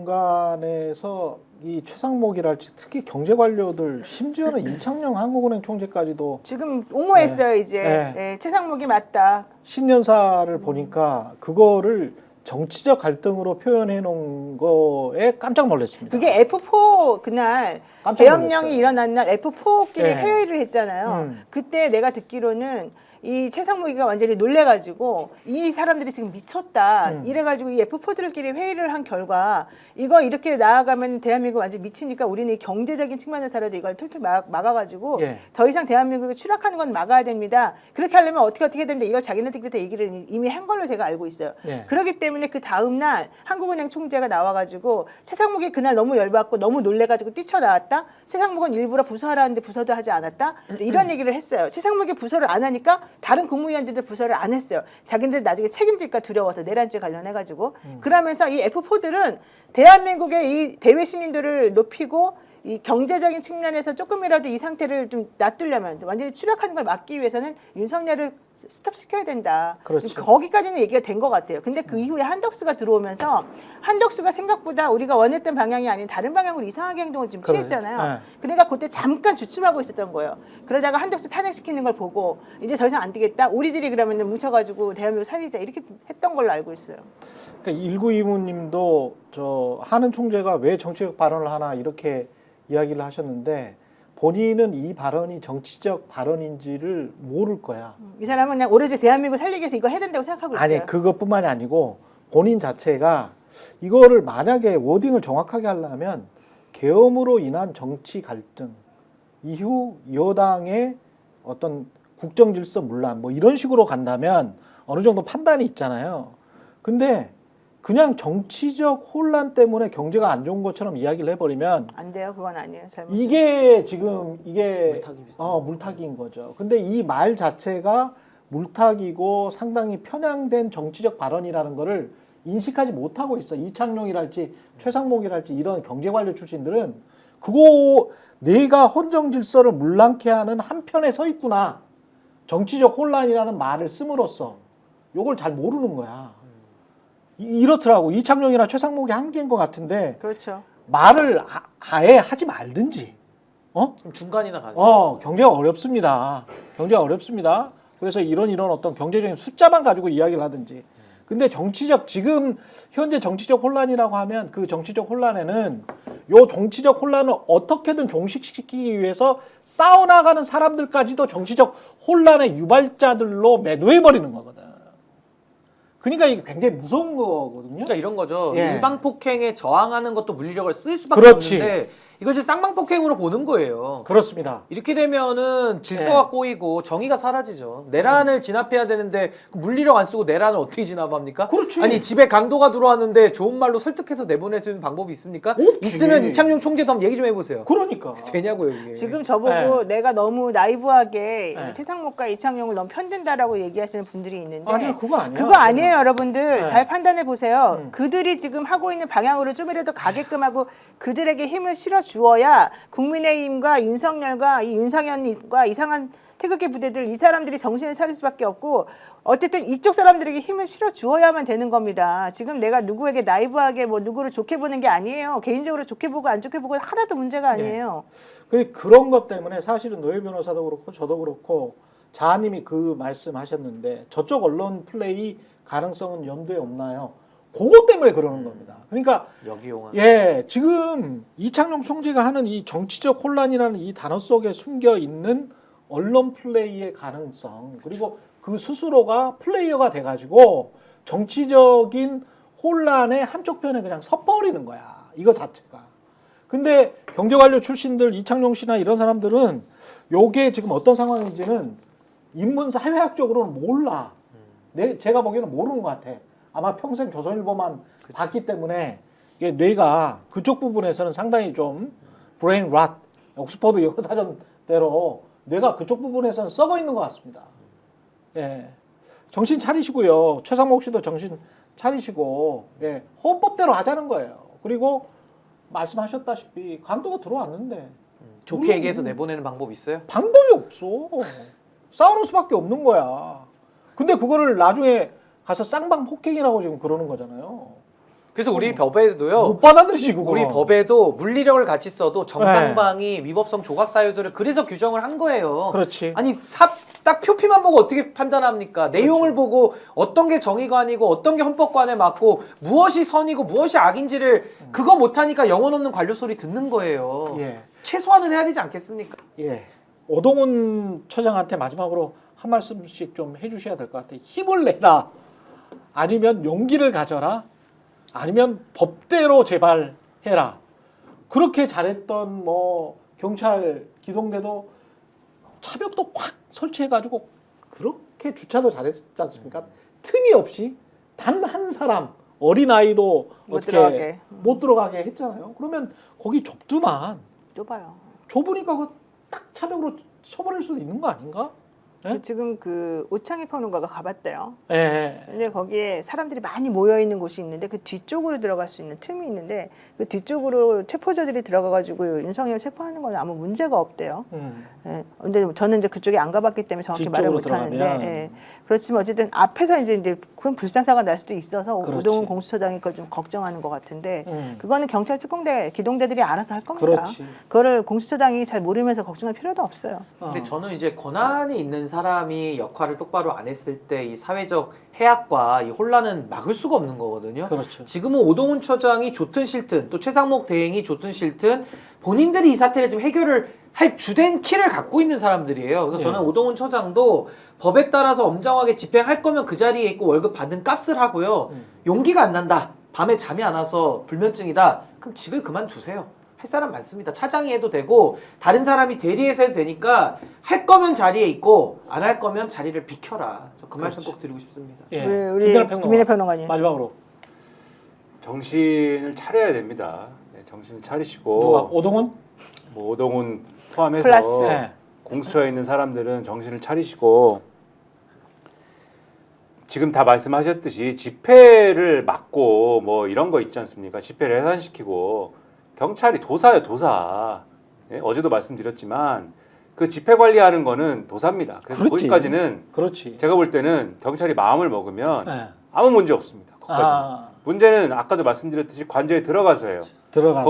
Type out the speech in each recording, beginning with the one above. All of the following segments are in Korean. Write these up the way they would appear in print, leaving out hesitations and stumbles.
장관에서 이 최상목이랄지 특히 경제 관료들 심지어는 임창영 한국은행 총재까지도 지금 옹호했어요. 이제 네. 최상목이 맞다. 신년사를 보니까 그거를 정치적 갈등으로 표현해 놓은 거에 깜짝 놀랐습니다. 그게 F4 그날 깜짝 계엄령이 놀랐어요. 일어난 날 F4끼리 네. 회의를 했잖아요. 그때 내가 듣기로는 이 최상목이가 완전히 놀래가지고 이 사람들이 지금 미쳤다 이래가지고 이 F4들끼리 회의를 한 결과 이거 이렇게 나아가면 대한민국 완전 미치니까 우리는 이 경제적인 측면에서라도 이걸 툴툴 막아가지고 예. 더 이상 대한민국이 추락하는 건 막아야 됩니다. 그렇게 하려면 어떻게 됩니다. 이걸 자기네들끼리 얘기를 이미 한 걸로 제가 알고 있어요. 예. 그렇기 때문에 그 다음 날 한국은행 총재가 나와가지고 최상목이 그날 너무 열받고 너무 놀래가지고 뛰쳐나왔다. 최상목은 일부러 부서하라는데 부서도 하지 않았다. 이런 얘기를 했어요. 최상목이 부서를 안 하니까 다른 국무위원들도 부서를 안 했어요. 자기들 나중에 책임질까 두려워서 내란죄 관련해가지고 그러면서 이 F4들은 대한민국의 이 대외 신인들을 높이고 이 경제적인 측면에서 조금이라도 이 상태를 좀 놔두려면 완전히 추락하는 걸 막기 위해서는 윤석열을 스톱시켜야 된다. 그렇죠. 거기까지는 얘기가 된 것 같아요. 근데 그 이후에 한덕수가 들어오면서 한덕수가 생각보다 우리가 원했던 방향이 아닌 다른 방향으로 이상하게 행동을 좀 취했잖아요. 네. 그러니까 그때 잠깐 주춤하고 있었던 거예요. 그러다가 한덕수 탄핵시키는 걸 보고 이제 더 이상 안 되겠다. 우리들이 그러면 뭉쳐가지고 대한민국 살리자 이렇게 했던 걸로 알고 있어요. 그러니까 1925님도 저 하는 총재가 왜 정치적 발언을 하나 이렇게 이야기를 하셨는데 본인은 이 발언이 정치적 발언인지를 모를 거야. 이 사람은 그냥 오로지 대한민국 살리기 위해서 이거 해야 된다고 생각하고 있어요. 아니 그것뿐만이 아니고 본인 자체가 이거를 만약에 워딩을 정확하게 하려면 계엄으로 인한 정치 갈등 이후 여당의 어떤 국정 질서 문란 뭐 이런 식으로 간다면 어느 정도 판단이 있잖아요. 근데 그냥 정치적 혼란 때문에 경제가 안 좋은 것처럼 이야기를 해버리면 안 돼요. 그건 아니에요. 잘못. 이게 지금 이게 물타기 비슷한 물타기인 거죠. 근데 이 말 자체가 물타기고 상당히 편향된 정치적 발언이라는 거를 인식하지 못하고 있어. 이창용이랄지 최상목이랄지 이런 경제관료 출신들은 그거 내가 헌정 질서를 문란케 하는 한편에 서 있구나. 정치적 혼란이라는 말을 씀으로써 요걸 잘 모르는 거야. 이렇더라고. 이창용이나 최상목이 한계인 것 같은데 그렇죠. 말을 아예 하지 말든지. 그럼 중간이나 가죠. 경제가 어렵습니다. 경제가 어렵습니다. 그래서 이런 어떤 경제적인 숫자만 가지고 이야기를 하든지. 근데 지금 현재 정치적 혼란이라고 하면 그 정치적 혼란에는 요 정치적 혼란을 어떻게든 종식시키기 위해서 싸워나가는 사람들까지도 정치적 혼란의 유발자들로 매도해버리는 거거든. 그러니까 이게 굉장히 무서운 거거든요. 그러니까 이런 거죠. 예. 일방 폭행에 저항하는 것도 물리력을 쓸 수밖에 그렇지. 없는데 이걸 이제 쌍방 폭행으로 보는 거예요. 그렇습니다. 이렇게 되면은 질서가 꼬이고 정의가 사라지죠. 내란을 진압해야 되는데 그 물리력 안 쓰고 내란을 어떻게 진압합니까? 그렇지. 아니 집에 강도가 들어왔는데 좋은 말로 설득해서 내보낼 수 있는 방법이 있습니까? 없지. 있으면 이창용 총재도 한번 얘기 좀 해보세요. 그러니까. 되냐고요 이게. 지금 저보고 내가 너무 나이브하게 네. 최상목과 이창용을 너무 편든다라고 얘기하시는 분들이 있는데 아니요, 그거 아니에요. 그거 아니에요, 여러분들. 네. 잘 판단해 보세요. 그들이 지금 하고 있는 방향으로 좀이라도 가게끔 하고 그들에게 힘을 실어 주어야 국민의힘과 윤석열과 이 윤상현과 이상한 태극기 부대들 이 사람들이 정신을 차릴 수밖에 없고 어쨌든 이쪽 사람들에게 힘을 실어 주어야만 되는 겁니다. 지금 내가 누구에게 나이브하게 뭐 누구를 좋게 보는 게 아니에요. 개인적으로 좋게 보고 안 좋게 보고 하나도 문제가 아니에요. 그런 것 때문에 사실은 노예 변호사도 그렇고 저도 그렇고 자아님이 그 말씀하셨는데 저쪽 언론 플레이 가능성은 염두에 없나요? 그것 때문에 그러는 겁니다. 그러니까 여기용한. 지금 이창용 총재가 하는 이 정치적 혼란이라는 이 단어 속에 숨겨 있는 언론 플레이의 가능성 그리고 그 스스로가 플레이어가 돼가지고 정치적인 혼란의 한쪽 편에 그냥 섰버리는 거야. 이거 자체가. 근데 경제관료 출신들 이창용 씨나 이런 사람들은 요게 지금 어떤 상황인지는 인문 사회학적으로는 몰라. 제가 보기에는 모르는 것 같아. 아마 평생 조선일보만 봤기 때문에 이게 뇌가 그쪽 부분에서는 상당히 좀 브레인 랏, 옥스퍼드 영어사전대로 뇌가 그쪽 부분에서는 썩어 있는 것 같습니다. 예, 정신 차리시고요. 최상목 씨도 정신 차리시고 헌법대로 하자는 거예요. 그리고 말씀하셨다시피 강도가 들어왔는데 좋게 얘기해서 내보내는 방법 있어요? 방법이 없어. 싸우는 수밖에 없는 거야. 근데 그거를 나중에 가서 쌍방 폭행이라고 지금 그러는 거잖아요. 그래서 우리 법에도요. 못 받아들이지 그거. 우리 법에도 물리력을 같이 써도 정당방위, 위법성 조각 사유들을 그래서 규정을 한 거예요. 그렇지. 아니 딱 표피만 보고 어떻게 판단합니까? 내용을 보고 어떤 게 정의관이고 어떤 게 헌법관에 맞고 무엇이 선이고 무엇이 악인지를 그거 못하니까 영혼 없는 관료 소리 듣는 거예요. 예. 최소한은 해야 되지 않겠습니까? 예. 오동훈 처장한테 마지막으로 한 말씀씩 좀 해주셔야 될 것 같아요. 힘을 내라. 아니면 용기를 가져라. 아니면 법대로 재발해라. 그렇게 잘했던 뭐 경찰 기동대도 차벽도 확 설치해가지고 그렇게 주차도 잘했지 않습니까? 틈이 없이 단 한 사람 어린아이도 못 어떻게 들어가게. 못 들어가게 했잖아요. 그러면 거기 좁더만 좁아요. 좁으니까 딱 차벽으로 쳐버릴 수도 있는 거 아닌가? 예? 지금 그 오창희 평론가가 가봤대요. 예. 근데 거기에 사람들이 많이 모여 있는 곳이 있는데 그 뒤쪽으로 들어갈 수 있는 틈이 있는데 그 뒤쪽으로 체포자들이 들어가가지고 윤석열 체포하는 건 아무 문제가 없대요. 예. 근데 저는 이제 그쪽에 안 가봤기 때문에 정확히 말을 뒤쪽으로 못하는데, 들어가면. 예. 그렇지만 어쨌든 앞에서 이제 그건 불상사가 날 수도 있어서 그렇지. 오동훈 공수처장이 그걸 좀 걱정하는 것 같은데, 그거는 경찰 특공대 기동대들이 알아서 할 겁니다. 그렇지. 그거를 공수처장이 잘 모르면서 걱정할 필요도 없어요. 근데 저는 이제 권한이 있는 사람이 역할을 똑바로 안 했을 때 이 사회적 해악과 이 혼란은 막을 수가 없는 거거든요. 그렇죠. 지금은 오동훈 처장이 좋든 싫든 또 최상목 대행이 좋든 싫든 본인들이 이 사태를 지금 해결을 할 주된 키를 갖고 있는 사람들이에요. 그래서 저는 예. 오동훈 처장도 법에 따라서 엄정하게 집행할 거면 그 자리에 있고 월급 받는 값을 하고요. 용기가 안 난다. 밤에 잠이 안 와서 불면증이다. 그럼 직을 그만두세요. 할 사람 많습니다. 차장이 해도 되고 다른 사람이 대리해서 해도 되니까 할 거면 자리에 있고 안 할 거면 자리를 비켜라. 저 그 말씀 꼭 드리고 싶습니다. 예. 우리 김민혜 평론가님. 마지막으로 정신을 차려야 됩니다. 네, 정신을 차리시고 누가 오동훈? 뭐 오동훈 포함해서 플러스. 네. 공수처에 있는 사람들은 정신을 차리시고 지금 다 말씀하셨듯이 집회를 막고 뭐 이런 거 있지 않습니까? 집회를 해산시키고 경찰이 도사예요, 도사. 네, 어제도 말씀드렸지만 그 집회 관리하는 거는 도사입니다. 그래서 그렇지. 거기까지는 그렇지. 제가 볼 때는 경찰이 마음을 먹으면 네. 아무 문제 없습니다. 거기까지. 아, 문제는 아까도 말씀드렸듯이 관저에 들어가서예요. 들어가서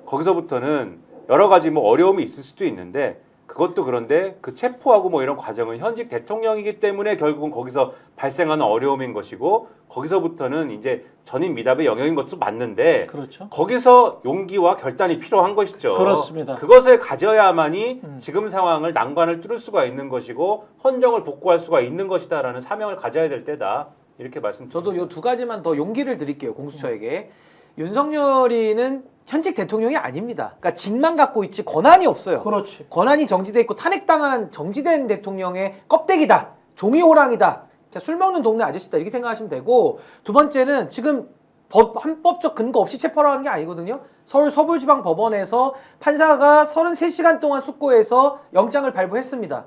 거기서부터는 여러 가지 뭐 어려움이 있을 수도 있는데 그것도 그런데 그 체포하고 뭐 이런 과정은 현직 대통령이기 때문에 결국은 거기서 발생하는 어려움인 것이고 거기서부터는 이제 전임 미답의 영역인 것도 맞는데 그렇죠. 거기서 용기와 결단이 필요한 것이죠. 그렇습니다. 그것을 가져야만이 지금 상황을 난관을 뚫을 수가 있는 것이고 헌정을 복구할 수가 있는 것이다라는 사명을 가져야 될 때다. 이렇게 말씀드립니다. 저도 이 두 가지만 더 용기를 드릴게요. 공수처에게. 윤석열이는 현직 대통령이 아닙니다. 그러니까 직만 갖고 있지 권한이 없어요. 그렇지. 권한이 정지돼 있고 탄핵당한 정지된 대통령의 껍데기다. 종이호랑이다. 술 먹는 동네 아저씨다. 이렇게 생각하시면 되고, 두 번째는 지금 헌법적 근거 없이 체포를 하는 게 아니거든요. 서울 서부지방법원에서 판사가 33시간 동안 숙고해서 영장을 발부했습니다.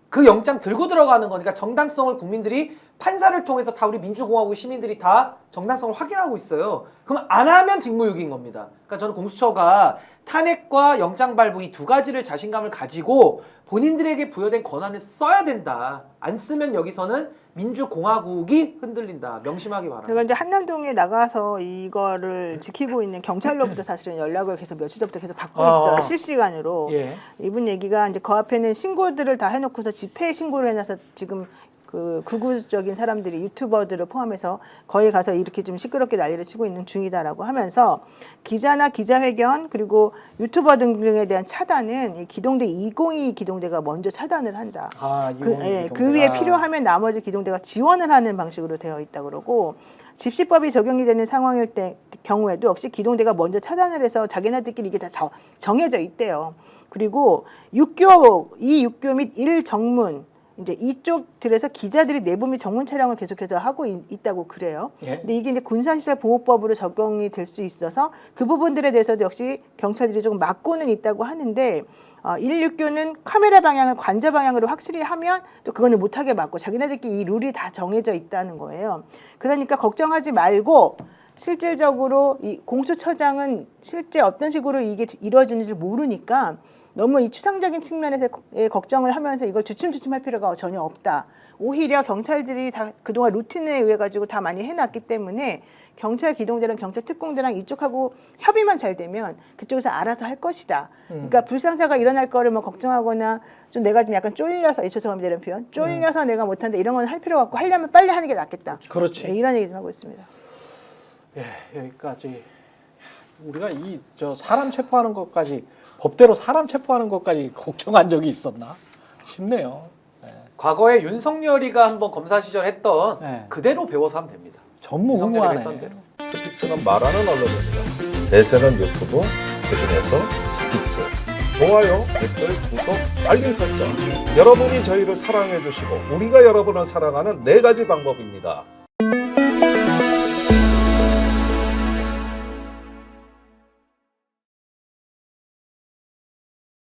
그 영장 들고 들어가는 거니까 정당성을 국민들이 판사를 통해서 다 우리 민주공화국 시민들이 다 정당성을 확인하고 있어요. 그럼 안 하면 직무유기인 겁니다. 그러니까 저는 공수처가 탄핵과 영장 발부 이 두 가지를 자신감을 가지고 본인들에게 부여된 권한을 써야 된다. 안 쓰면 여기서는 민주공화국이 흔들린다. 명심하기 바랍니다. 제가 이제 한남동에 나가서 이거를 지키고 있는 경찰로부터 사실은 연락을 계속 며칠 전부터 계속 받고 있어요. 실시간으로. 예. 이분 얘기가 이제 그 앞에는 신고들을 다 해놓고서 집회 신고를 해놔서 지금 그 극우적인 사람들이 유튜버들을 포함해서 거기 가서 이렇게 좀 시끄럽게 난리를 치고 있는 중이다라고 하면서 기자나 기자회견 그리고 유튜버 등등에 대한 차단은 이 기동대 202 기동대가 먼저 차단을 한다. 아, 그 위에 필요하면 나머지 기동대가 지원을 하는 방식으로 되어 있다 그러고 집시법이 적용이 되는 상황일 때 경우에도 역시 기동대가 먼저 차단을 해서 자기네들끼리 이게 다 정해져 있대요. 그리고 이 육교 및 1정문 이제 이쪽들에서 기자들이 내부 및 정문 촬영을 계속해서 하고 있다고 그래요. 예. 근데 이게 이제 군사시설 보호법으로 적용이 될 수 있어서 그 부분들에 대해서도 역시 경찰들이 조금 막고는 있다고 하는데 169는 카메라 방향을 관저 방향으로 확실히 하면 또 그거는 못하게 막고 자기네들끼리 이 룰이 다 정해져 있다는 거예요. 그러니까 걱정하지 말고 실질적으로 이 공수처장은 실제 어떤 식으로 이게 이루어지는지 모르니까 너무 이 추상적인 측면에서 걱정을 하면서 이걸 주춤주춤할 필요가 전혀 없다. 오히려 경찰들이 다 그동안 루틴에 의해 가지고 다 많이 해놨기 때문에 경찰 기동대랑 경찰 특공대랑 이쪽하고 협의만 잘 되면 그쪽에서 알아서 할 것이다. 그러니까 불상사가 일어날 거를 뭐 걱정하거나 좀 내가 좀 약간 쫄려서 죄송합니다 이런 표현 쫄려서 내가 못한다 이런 건 할 필요가 없고 하려면 빨리 하는 게 낫겠다. 그렇지. 네, 이런 얘기 좀 하고 있습니다. 예, 여기까지 우리가 이 저 사람 체포하는 것까지 법대로 사람 체포하는 것까지 걱정한 적이 있었나 싶네요. 과거에 윤석열이가 한번 검사 시절 했던 네. 그대로 배워서 하면 됩니다. 전무후무하네. 윤석열이가 했던 대로. 스픽스는 말하는 언론입니다. 대세는 유튜브, 그중에서 스픽스. 좋아요, 댓글, 구독, 알림 설정. 여러분이 저희를 사랑해 주시고 우리가 여러분을 사랑하는 4가지 방법입니다.